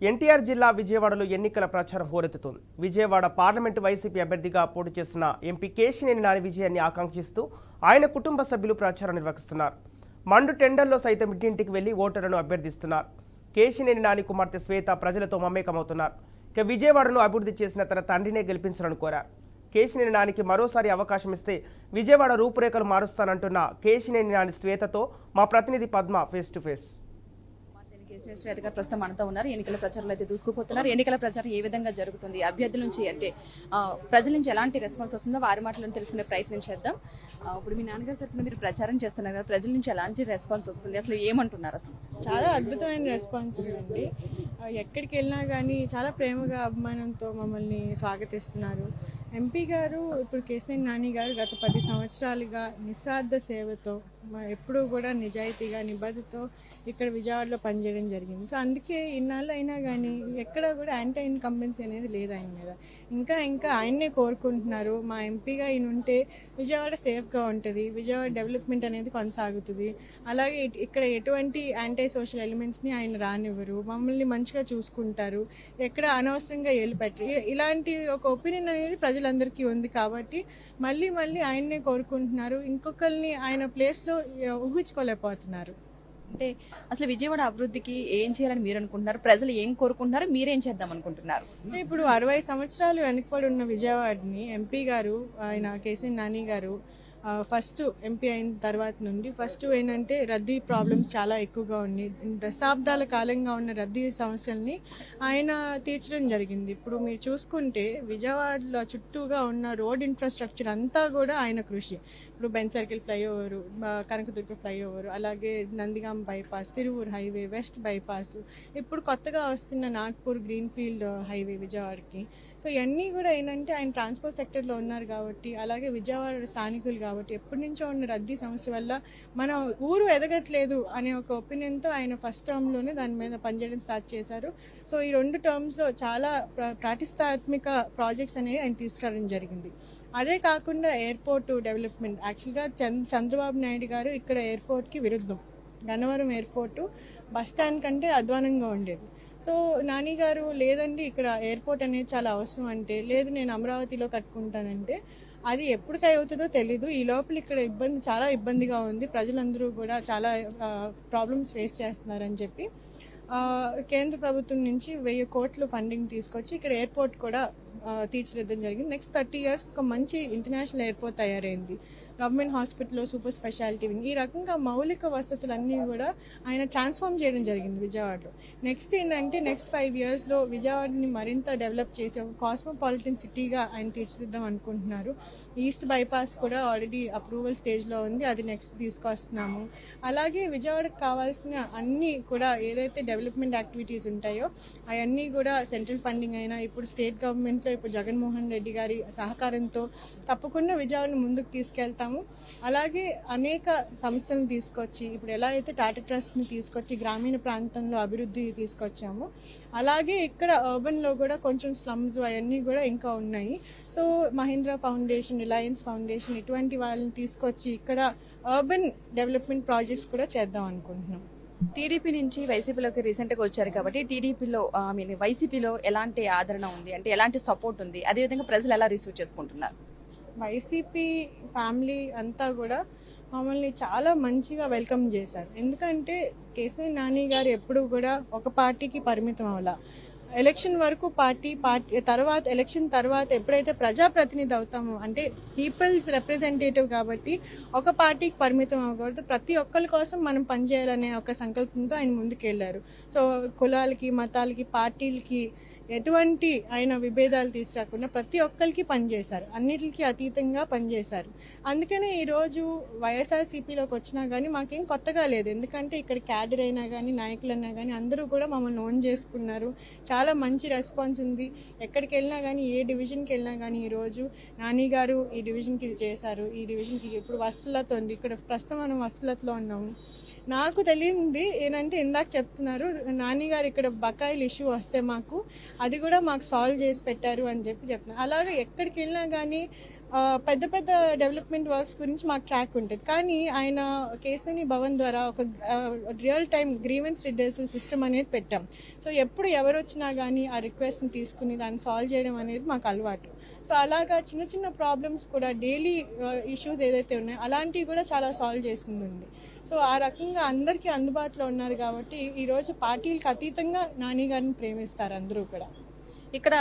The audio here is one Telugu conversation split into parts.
ఎన్టీఆర్ జిల్లా విజయవాడలో ఎన్నికల ప్రచారం హోరెత్తుతోంది. విజయవాడ పార్లమెంటు వైసీపీ అభ్యర్థిగా పోటీ చేసిన ఎంపీ కేశినేని నాని విజయాన్ని ఆకాంక్షిస్తూ ఆయన కుటుంబ సభ్యులు ప్రచారం నిర్వహిస్తున్నారు. మండు టెండర్లో సైతం ఇంటింటికి వెళ్లి ఓటర్లను అభ్యర్థిస్తున్నారు. కేశినేని నాని కుమార్తె శ్వేత ప్రజలతో మమేకమవుతున్నారు. ఇక విజయవాడను అభివృద్ధి చేసిన తన తండ్రినే గెలిపించాలని కోరారు. కేశినేని నానికి మరోసారి అవకాశం ఇస్తే విజయవాడ రూపురేఖలు మారుస్తానంటున్న కేశినేని నాని శ్వేతతో మా ప్రతినిధి Padma face to face. KCR Shweta గారు ప్రస్తుతం మనతో ఉన్నారు. ఎన్నికల ప్రచారంలో అయితే దూసుకుపోతున్నారు. ఎన్నికల ప్రచారం ఏ విధంగా జరుగుతుంది, అభ్యర్థుల నుంచి అంటే ప్రజల నుంచి ఎలాంటి రెస్పాన్స్ వస్తుందో వారి మాటలను తెలుసుకునే ప్రయత్నం చేద్దాం. ఇప్పుడు మీ నాన్నగారి తరఫున మీరు ప్రచారం చేస్తున్నారు కదా, ప్రజల నుంచి ఎలాంటి రెస్పాన్స్ వస్తుంది, అసలు ఏమంటున్నారు? అసలు చాలా అద్భుతమైన రెస్పాన్స్ అండి. ఎక్కడికి వెళ్ళినా కానీ చాలా ప్రేమగా అభిమానంతో మమ్మల్ని స్వాగతిస్తున్నారు. ఎంపీ గారు ఇప్పుడు కేశినేని నాని గారు గత 10 సంవత్సరాలుగా నిస్వార్థ సేవతో ఎప్పుడూ కూడా నిజాయితీగా నిబద్ధతో ఇక్కడ విజయవాడలో పనిచేయడం జరిగింది. సో అందుకే ఇన్నాళ్ళు అయినా కానీ ఎక్కడ కూడా యాంటీ ఇన్కంబెన్సీ అనేది లేదు ఆయన మీద. ఇంకా ఆయన్నే కోరుకుంటున్నారు. మా ఎంపీగా ఈయన ఉంటే విజయవాడ సేఫ్గా ఉంటుంది, విజయవాడ డెవలప్మెంట్ అనేది కొనసాగుతుంది. అలాగే ఇక్కడ ఎటువంటి యాంటీ సోషల్ ఎలిమెంట్స్ని ఆయన రానివ్వరు, మమ్మల్ని మంచిగా చూసుకుంటారు, ఎక్కడ అనవసరంగా ఏలుపెట్టరు. ఇలాంటి ఒక ఒపీనియన్ అనేది ప్రజలందరికీ ఉంది కాబట్టి మళ్ళీ ఆయన్నే కోరుకుంటున్నారు. ఇంకొకరిని ఆయన ప్లేస్లో ఊహించుకోలేకపోతున్నారు. అంటే అసలు విజయవాడ అభివృద్ధికి ఏం చేయాలని మీరు అనుకుంటున్నారు? ప్రజలు ఏం కోరుకుంటున్నారు, మీరేం చేద్దాం అనుకుంటున్నారు? ఇప్పుడు 60 సంవత్సరాలు వెనకబడి ఉన్న విజయవాడని ఎంపీ గారు ఆయన కేశినేని నాని గారు ఫస్ట్ ఎంపీ అయిన తర్వాత నుండి ఫస్ట్ ఏంటంటే రద్దీ ప్రాబ్లమ్స్ చాలా ఎక్కువగా ఉన్నాయి. దశాబ్దాల కాలంగా ఉన్న రద్దీ సమస్యల్ని ఆయన తీర్చడం జరిగింది. ఇప్పుడు మీరు చూసుకుంటే విజయవాడలో చుట్టూగా ఉన్న రోడ్ ఇన్ఫ్రాస్ట్రక్చర్ అంతా కూడా ఆయన కృషి. ఇప్పుడు Benz circle flyover, Kanakadurga flyover, అలాగే Nandigam bypass, Tiruvuru highway, west bypass, ఇప్పుడు కొత్తగా వస్తున్న నాగ్పూర్ గ్రీన్ఫీల్డ్ హైవే విజయవాడకి. సో ఇవన్నీ కూడా ఏంటంటే ఆయన ట్రాన్స్పోర్ట్ సెక్టర్లో ఉన్నారు కాబట్టి, అలాగే విజయవాడ స్థానికులు కాబట్టి ఎప్పటి నుంచో ఉన్న రద్దీ సమస్య వల్ల మన ఊరు ఎదగట్లేదు అనే ఒక ఒపీనియన్తో ఆయన ఫస్ట్ టర్మ్లోనే దాని మీద పనిచేయడం స్టార్ట్ చేశారు. సో ఈ 2 టర్మ్స్లో చాలా ప్రాతిష్టాత్మిక ప్రాజెక్ట్స్ అనేవి ఆయన తీసుకురావడం జరిగింది. అదే కాకుండా ఎయిర్పోర్ట్ డెవలప్మెంట్, యాక్చువల్గా చంద్రబాబు నాయుడు గారు ఇక్కడ ఎయిర్పోర్ట్కి విరుద్ధం. గన్నవరం ఎయిర్పోర్టు బస్టాండ్ కంటే అధ్వానంగా ఉండేది. సో నాని గారు లేదండి ఇక్కడ ఎయిర్పోర్ట్ అనేది చాలా అవసరం అంటే, లేదు నేను అమరావతిలో కట్టుకుంటానంటే అది ఎప్పటికై అవుతుందో తెలీదు. ఈ లోపల ఇక్కడ చాలా ఇబ్బందిగా ఉంది, ప్రజలందరూ కూడా చాలా ప్రాబ్లమ్స్ ఫేస్ చేస్తున్నారని చెప్పి కేంద్ర ప్రభుత్వం నుంచి 1000 కోట్లు ఫండింగ్ తీసుకొచ్చి ఇక్కడ ఎయిర్పోర్ట్ కూడా తీర్చిదిద్దడం జరిగింది. నెక్స్ట్ 30 years ఒక మంచి ఇంటర్నేషనల్ ఎయిర్పోర్ట్ తయారైంది. గవర్నమెంట్ హాస్పిటల్లో సూపర్ స్పెషాలిటీ వింగ్, ఈ రకంగా మౌలిక వసతులన్నీ కూడా ఆయన ట్రాన్స్ఫార్మ్ చేయడం జరిగింది విజయవాడలో. నెక్స్ట్ ఏంటంటే నెక్స్ట్ 5 yearsలో విజయవాడని మరింత డెవలప్ చేసి ఒక కాస్మోపాలిటన్ సిటీగా ఆయన తీర్చిదిద్దాం అనుకుంటున్నారు. ఈస్ట్ బైపాస్ కూడా ఆల్రెడీ అప్రూవల్ స్టేజ్లో ఉంది, అది నెక్స్ట్ తీసుకొస్తున్నాము. అలాగే విజయవాడకు కావాల్సిన అన్నీ కూడా ఏదైతే డెవలప్మెంట్ యాక్టివిటీస్ ఉంటాయో అవన్నీ కూడా సెంట్రల్ ఫండింగ్ అయినా ఇప్పుడు స్టేట్ గవర్నమెంట్లో ఇప్పుడు జగన్మోహన్ రెడ్డి గారి సహకారంతో తప్పకుండా విజయవాడని ముందుకు తీసుకెళ్తాము. అలాగే అనేక సంస్థలను తీసుకొచ్చి ఇప్పుడు ఎలా అయితే టాటా ట్రస్ట్ని తీసుకొచ్చి గ్రామీణ ప్రాంతంలో అభివృద్ధి తీసుకొచ్చామో అలాగే ఇక్కడ అర్బన్లో కూడా కొంచెం స్లమ్స్ అవన్నీ కూడా ఇంకా ఉన్నాయి. So Mahindra foundation, Reliance foundation ఇటువంటి వాళ్ళని తీసుకొచ్చి ఇక్కడ అర్బన్ డెవలప్మెంట్ ప్రాజెక్ట్స్ కూడా చేద్దాం అనుకుంటున్నాం. టీడీపీ నుంచి వైసీపీలోకి రీసెంట్గా వచ్చారు కాబట్టి టీడీపీలో వైసీపీలో ఎలాంటి ఆదరణ ఉంది, అంటే ఎలాంటి సపోర్ట్ ఉంది, అదేవిధంగా ప్రజలు ఎలా రిసీవ్ చేసుకుంటున్నారు? వైసీపీ ఫ్యామిలీ అంతా కూడా మమ్మల్ని చాలా మంచిగా వెల్కమ్ చేశారు. ఎందుకంటే కేశినేని నాని గారు ఎప్పుడు కూడా ఒక పార్టీకి పరిమితం అవ్వాల. ఎలక్షన్ వరకు పార్టీ తర్వాత ఎలక్షన్ తర్వాత ఎప్పుడైతే ప్రజాప్రతినిధి అవుతామో అంటే పీపుల్స్ రిప్రజెంటేటివ్ కాబట్టి ఒక పార్టీకి పరిమితం అవ్వకూడదు, ప్రతి ఒక్కరి కోసం మనం పనిచేయాలనే ఒక సంకల్పంతో ఆయన ముందుకెళ్లారు. సో కులాలకి, మతాలకి, పార్టీలకి ఎటువంటి ఆయన విభేదాలు తీసుకురాకుండా ప్రతి ఒక్కరికి పనిచేశారు, అన్నిటికీ అతీతంగా పనిచేశారు. అందుకనే ఈరోజు వైఎస్ఆర్సీపీలోకి వచ్చినా కానీ మాకేం కొత్తగా లేదు. ఎందుకంటే ఇక్కడ క్యాడర్ అయినా కానీ నాయకులైనా కానీ అందరూ కూడా మమ్మల్ని ఓన్ చేసుకున్నారు. చాలా మంచి రెస్పాన్స్ ఉంది. ఎక్కడికి వెళ్ళినా కానీ ఏ డివిజన్కి వెళ్ళినా కానీ ఈరోజు నాని గారు ఈ డివిజన్కి ఇది చేశారు, ఈ డివిజన్కి ఇప్పుడు వసతులతో ఉంది, ఇక్కడ ప్రస్తుతం మనం వసతులతో ఉన్నాము. నాకు తెలియంది ఏంటంటే ఇందాక చెప్తున్నారు నాని గారు ఇక్కడ బకాయిలు ఇష్యూ వస్తే అది కూడా మాకు సాల్వ్ చేసి పెట్టారు అని చెప్పి చెప్తున్నారు. అలాగే ఎక్కడికి వెళ్ళినా కానీ పెద్ద పెద్ద డెవలప్మెంట్ వర్క్స్ గురించి మాకు ట్రాక్ ఉంటుంది. కానీ ఆయన కేసినేని భవన్ ద్వారా ఒక real time grievance redressal system అనేది పెట్టాం. సో ఎప్పుడు ఎవరు వచ్చినా కానీ ఆ రిక్వెస్ట్ని తీసుకుని దాన్ని సాల్వ్ చేయడం అనేది మాకు అలవాటు. సో అలాగా చిన్న చిన్న ప్రాబ్లమ్స్ కూడా డైలీ ఇష్యూస్ ఏదైతే ఉన్నాయో అలాంటివి కూడా చాలా సాల్వ్ చేస్తుంది. సో ఆ రకంగా అందరికీ అందుబాటులో ఉన్నారు కాబట్టి ఈరోజు పార్టీలకు అతీతంగా నాని గారిని ప్రేమిస్తారు అందరూ కూడా. ఇక్కడ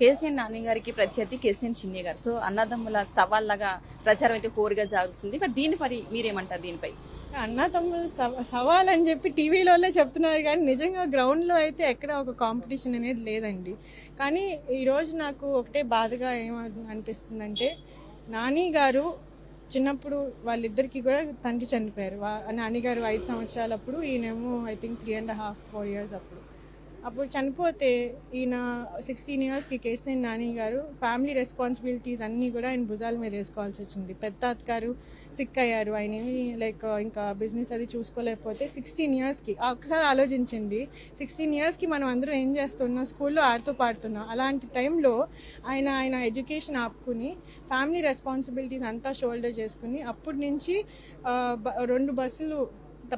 కేసినేని నాని గారికి ప్రత్యర్థి కేసినేని చిన్ని గారు. సో అన్నదమ్ముల సవాళ్ళగా ప్రచారం అయితే హోరుగా జరుగుతుంది. మరి దీనిపై మీరేమంటారు? దీనిపై అన్నా తమ్ముడు సవాల్ అని చెప్పి టీవీలోనే చెప్తున్నారు కానీ నిజంగా గ్రౌండ్లో అయితే ఎక్కడ ఒక కాంపిటీషన్ అనేది లేదండి. కానీ ఈరోజు నాకు ఒకటే బాధగా ఏమనిపిస్తుందంటే నాని గారు చిన్నప్పుడు వాళ్ళిద్దరికి కూడా తండ్రి చనిపోయారు. నాన్నగారు 5 సంవత్సరాలప్పుడు, ఈయనేమో ఐ థింక్ 3.5-4 years అప్పుడు చనిపోతే ఈయన 16 yearsకి కేసినేని నాని గారు ఫ్యామిలీ రెస్పాన్సిబిలిటీస్ అన్నీ కూడా ఆయన భుజాల మీద వేసుకోవాల్సి వచ్చింది. పెద్ద అత్తగారు సిక్ అయ్యారు, ఆయన లైక్ ఇంకా బిజినెస్ అది చూసుకోలేకపోతే 16 yearsకి ఒకసారి ఆలోచించండి, 16 yearsకి మనం అందరం ఏం చేస్తున్నాం, స్కూల్లో ఆడుతూ పాడుతున్నాం. అలాంటి టైంలో ఆయన ఎడ్యుకేషన్ ఆపుకుని ఫ్యామిలీ రెస్పాన్సిబిలిటీస్ అంతా షోల్డర్ చేసుకుని అప్పటి నుంచి 2 బస్సులు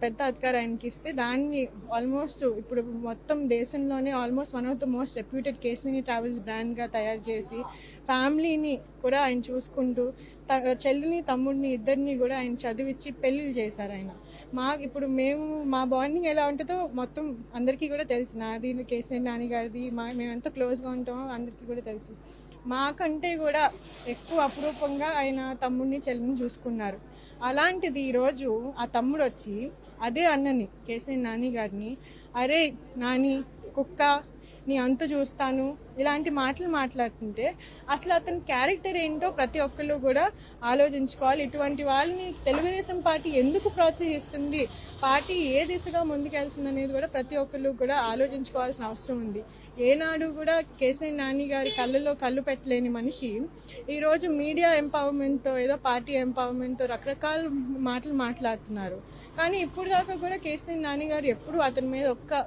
పెద్ద అధికారం ఆయనకి ఇస్తే దాన్ని ఆల్మోస్ట్ ఇప్పుడు మొత్తం దేశంలోనే almost one of the most reputed Kesineni travels బ్రాండ్గా తయారు చేసి ఫ్యామిలీని కూడా ఆయన చూసుకుంటూ చెల్లిని తమ్ముడిని ఇద్దరిని కూడా ఆయన చదివించి పెళ్ళిళ్ళు చేశారు ఆయన. ఇప్పుడు మా బాండింగ్ ఎలా ఉంటుందో మొత్తం అందరికీ కూడా తెలుసు. నాది కేసినేని నాని గారిది మేము ఎంత క్లోజ్గా ఉంటామో అందరికీ కూడా తెలుసు. మాకంటే కూడా ఎక్కువ అపురూపంగా ఆయన తమ్ముడిని చెల్లిని చూసుకున్నారు. అలాంటిది ఈరోజు ఆ తమ్ముడు వచ్చి అదే అన్నని కేసినేని నాని గారిని అరే నాని కుక్క నీ అంతు చూస్తాను ఇలాంటి మాటలు మాట్లాడుతుంటే అసలు అతని క్యారెక్టర్ ఏంటో ప్రతి ఒక్కళ్ళు కూడా ఆలోచించుకోవాలి. ఇటువంటి వాళ్ళని తెలుగుదేశం పార్టీ ఎందుకు ప్రోత్సహిస్తుంది, పార్టీ ఏ దిశగా ముందుకెళ్తుంది అనేది కూడా ప్రతి ఒక్కళ్ళు కూడా ఆలోచించుకోవాల్సిన అవసరం ఉంది. ఏనాడు కూడా కేసినేని నాని గారి కళ్ళలో కళ్ళు పెట్టలేని మనిషి ఈరోజు మీడియా ఎంపవర్మెంట్తో ఏదో పార్టీ ఎంపవర్మెంట్తో రకరకాల మాటలు మాట్లాడుతున్నారు. కానీ ఇప్పుడు దాకా కూడా కేసినేని నాని గారు ఎప్పుడు అతని మీద ఒక్క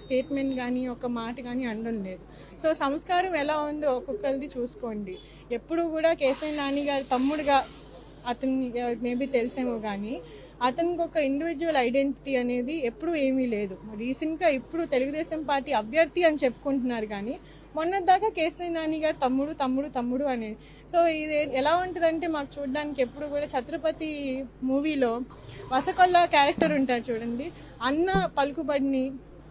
స్టేట్మెంట్ కానీ ఒక మాట కానీ అనడం లేదు. సో సంస్కారం ఎలా ఉందో ఒక్కొక్కరిది చూసుకోండి. ఎప్పుడు కూడా కేసినేని నాని గారి తమ్ముడుగా అతన్ని మేబీ తెలిసేమో కానీ అతనికి ఒక ఇండివిజువల్ ఐడెంటిటీ అనేది ఎప్పుడూ ఏమీ లేదు. రీసెంట్గా ఇప్పుడు తెలుగుదేశం పార్టీ అభ్యర్థి అని చెప్పుకుంటున్నారు కానీ మొన్నదాకా కేసినేని నాని గారు తమ్ముడు తమ్ముడు తమ్ముడు అనేది. సో ఇది ఎలా ఉంటుందంటే మాకు చూడడానికి ఎప్పుడు కూడా ఛత్రపతి మూవీలో వసకొల్ల క్యారెక్టర్ ఉంటారు చూడండి, అన్న పలుకుబడిని,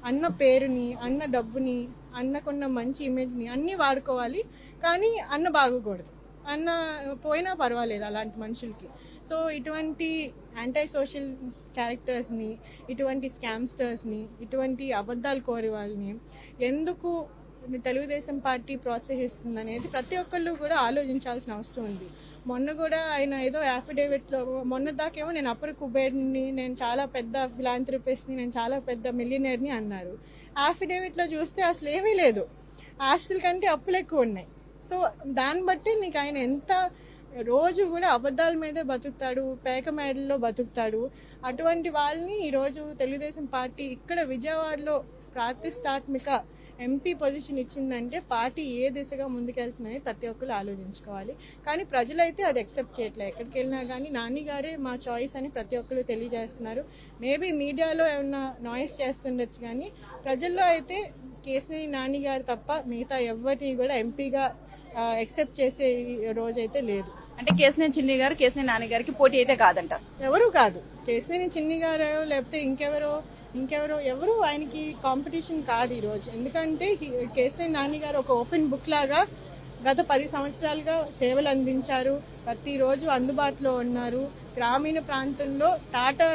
అన్న పేరుని, అన్న డబ్బుని, అన్నకున్న మంచి ఇమేజ్ని అన్నీ వాడుకోవాలి కానీ అన్న బాగోకూడదు. అన్న పోయినా పర్వాలేదు అలాంటి మనుషులకి. సో ఇటువంటి యాంటీ సోషల్ క్యారెక్టర్స్ని, ఇటువంటి స్కామ్స్టర్స్ని, ఇటువంటి అబద్ధాలు కోరే వాళ్ళని ఎందుకు తెలుగుదేశం పార్టీ ప్రోత్సహిస్తుంది అనేది ప్రతి ఒక్కళ్ళు కూడా ఆలోచించాల్సిన అవసరం ఉంది. మొన్న కూడా ఆయన ఏదో యాఫిడేవిట్లో మొన్న దాకేమో నేను అప్పర్ కుబేర్ని, నేను చాలా పెద్ద ఫిలాంథ్రపిస్ట్ని, నేను చాలా పెద్ద మిలియనర్ని అన్నారు. యాఫిడేవిట్లో చూస్తే అసలు ఏమీ లేదు, ఆస్తుల కంటే అప్పులు ఎక్కువ ఉన్నాయి. సో దాన్ని బట్టి నీకు ఆయన ఎంత రోజు కూడా అబద్ధాల మీదే బతుకుతాడు, పేక మేడల్లో బతుకుతాడు. అటువంటి వాళ్ళని ఈరోజు తెలుగుదేశం పార్టీ ఇక్కడ విజయవాడలో ప్రతిష్టాత్మక ఎంపీ పొజిషన్ ఇచ్చిందంటే పార్టీ ఏ దిశగా ముందుకెళ్తుందని ప్రతి ఒక్కరు ఆలోచించుకోవాలి. కానీ ప్రజలైతే అది యాక్సెప్ట్ చేయట్లేదు. ఎక్కడికి వెళ్ళినా కానీ నాని గారే మా చాయిస్ అని ప్రతి ఒక్కరు తెలియజేస్తున్నారు. మేబీ మీడియాలో ఏమన్నా నాయిస్ చేస్తుండొచ్చు కానీ ప్రజల్లో అయితే కేసినేని నాని గారు తప్ప మిగతా ఎవరిని కూడా ఎంపీగా యాక్సెప్ట్ చేసే రోజైతే లేదు. అంటే కేసినేని చిన్ని గారు కేసినేని నాని గారికి పోటీ అయితే కాదంట? ఎవరు కాదు, కేసినేని చిన్ని గారు లేకపోతే ఎవరు ఆయనకి కాంపిటీషన్ కాదు ఈరోజు. ఎందుకంటే కేసినేని నాని గారు ఒక ఓపెన్ బుక్ లాగా గత 10 సంవత్సరాలుగా సేవలు అందించారు. ప్రతిరోజు అందుబాటులో ఉన్నారు. గ్రామీణ ప్రాంతంలో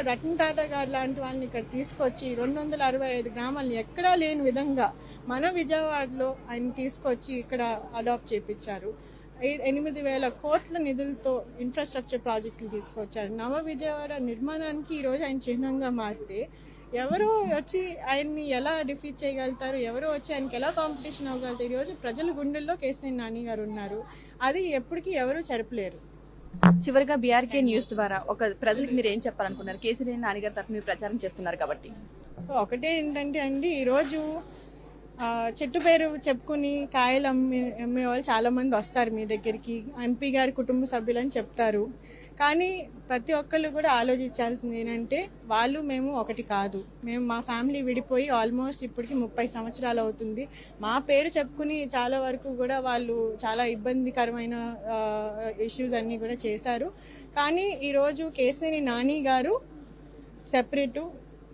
రతన్ టాటా గారు లాంటి వాళ్ళని ఇక్కడ తీసుకొచ్చి 265 గ్రామాలను ఎక్కడా లేని విధంగా మన విజయవాడలో ఆయన తీసుకొచ్చి ఇక్కడ అడాప్ట్ చేయించారు. 8,000 కోట్ల నిధులతో ఇన్ఫ్రాస్ట్రక్చర్ ప్రాజెక్టులు తీసుకొచ్చారు. నవ విజయవాడ నిర్మాణానికి ఈరోజు ఆయన చిహ్నంగా మారితే ఎవరు వచ్చి ఆయన్ని ఎలా డిఫీట్ చేయగలుగుతారు, ఎవరు వచ్చి ఆయనకి ఎలా కాంపిటీషన్ అవ్వగలుగుతారు? ఈరోజు ప్రజల గుండెల్లో కేసినేని నాని గారు ఉన్నారు. అది ఎప్పటికీ ఎవరు చెరపలేరు. చివరిగా బీఆర్కే న్యూస్ ద్వారా ఒక ప్రజలకు మీరు ఏం చెప్పాలనుకున్నారు? కేసినేని నాని గారి తరఫున మీరు ప్రచారం చేస్తున్నారు కాబట్టి. సో ఒకటే ఏంటంటే అండి, ఈరోజు చెట్టు పేరు చెప్పుకుని కాయలు అమ్మే వాళ్ళు చాలామంది వస్తారు మీ దగ్గరికి, ఎంపీ గారి కుటుంబ సభ్యులని చెప్తారు. కానీ ప్రతి ఒక్కళ్ళు కూడా ఆలోచించాల్సింది ఏంటంటే వాళ్ళు మేము ఒకటి కాదు. మేము మా ఫ్యామిలీ విడిపోయి ఆల్మోస్ట్ ఇప్పటికి 30 సంవత్సరాలు అవుతుంది. మా పేరు చెప్పుకుని చాలా వరకు కూడా వాళ్ళు చాలా ఇబ్బందికరమైన ఇష్యూస్ అన్నీ కూడా చేశారు. కానీ ఈరోజు కేశినేని నాని గారు సెపరేటు,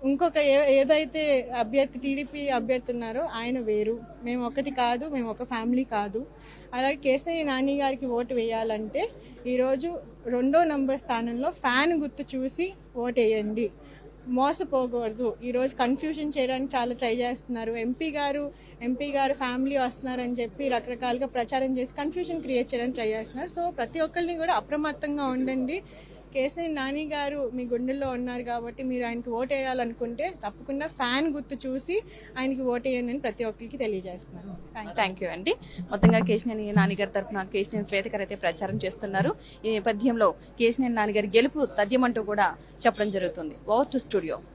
ఇంకొక ఏదైతే అభ్యర్థి టీడీపీ అభ్యర్థి ఉన్నారో ఆయన వేరు. మేము ఒకటి కాదు, మేము ఒక ఫ్యామిలీ కాదు. అలాగే కేశినేని నాని గారికి ఓటు వేయాలంటే ఈరోజు 2వ నంబర్ స్థానంలో ఫ్యాన్ గుర్తు చూసి ఓటు వేయండి. మోసపోకూడదు. ఈరోజు కన్ఫ్యూజన్ చేయడానికి చాలా ట్రై చేస్తున్నారు. ఎంపీ గారు ఫ్యామిలీ వస్తున్నారని చెప్పి రకరకాలుగా ప్రచారం చేసి కన్ఫ్యూజన్ క్రియేట్ చేయడానికి ట్రై చేస్తున్నారు. సో ప్రతి ఒక్కరిని కూడా అప్రమత్తంగా ఉండండి. కేశినేని నాని గారు మీ గుండెల్లో ఉన్నారు కాబట్టి మీరు ఆయనకి ఓటు వేయాలనుకుంటే తప్పకుండా ఫ్యాన్ గుర్తు చూసి ఆయనకి ఓటు వేయండి అని ప్రతి ఒక్కరికి తెలియజేస్తున్నాను. థ్యాంక్ యూ అండి. మొత్తంగా కేశినేని నాని గారి తరఫున కేశినేని శ్వేత గారు అయితే ప్రచారం చేస్తున్నారు. ఈ నేపథ్యంలో కేశినేని నాని గారి గెలుపు తథ్యమంటూ కూడా చెప్పడం జరుగుతుంది. Over to studio.